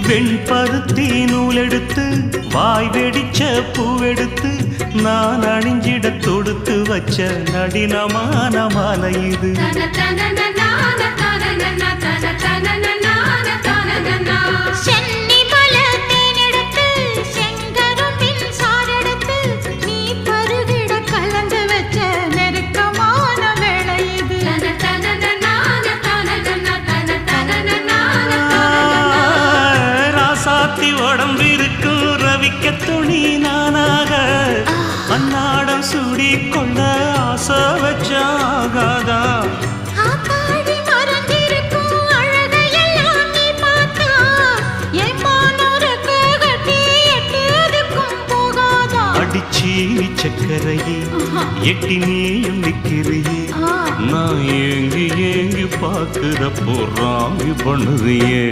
வெண்பருத்தி நூலெடுத்து வாய் வெடிச்ச பூவெடுத்து நான் அணிஞ்சிட தொடுத்து வச்ச நடினமான மாலை இது. உடம்பிருக்கும் ரவிக்க துணி நானாக அன்னாடம் சூடி கொள்ள ஆசை வச்சாகாதா. அடிச்சி சக்கரையே எட்டி நீயும் நிக்கிறியே நான் ஏங்கி ஏங்கி பார்க்கிற போறாமி பண்ணுறியே.